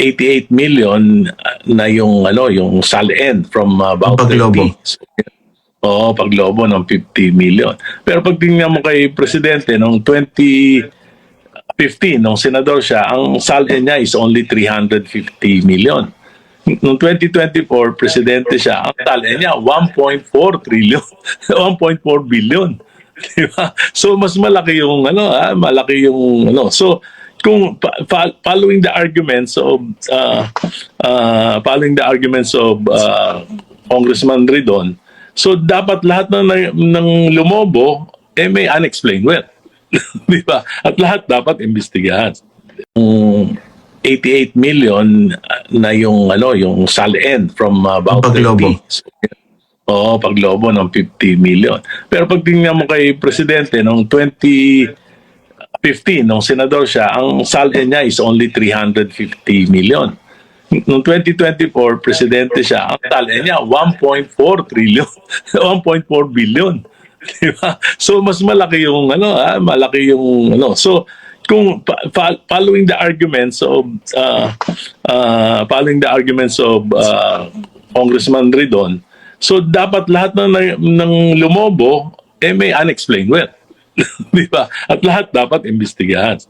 88 million na yung yung SALN from about Paglobo. 30. Oo, paglobo ng 50 million. Pero pag tingnan mo kay presidente noong 2015, nung senador siya, ang SALN niya is only 350 million. Noong 2024, presidente siya, ang SALN niya 1.4 trillion, 1.4 billion. Diba? So mas malaki yung malaki yung So kung following the arguments of Congressman Ridon, so dapat lahat ng lumobo may unexplained wealth. Di ba? At lahat dapat imbestigahan. 88 million na yung yung SALN from about Paglobo. 30. Oo, paglobo ng 50 million. Pero pag tingnan mo kay presidente noong 2015, nung senador siya, ang SALN niya is only 350 million. Noong 2024, presidente siya, ang SALN niya 1.4 trillion, 1.4 billion. Diba? So mas malaki yung malaki yung So kung following the arguments of Congressman Ridon, so dapat lahat ng lumobo may unexplained wealth. Di ba? At lahat dapat imbestigahan.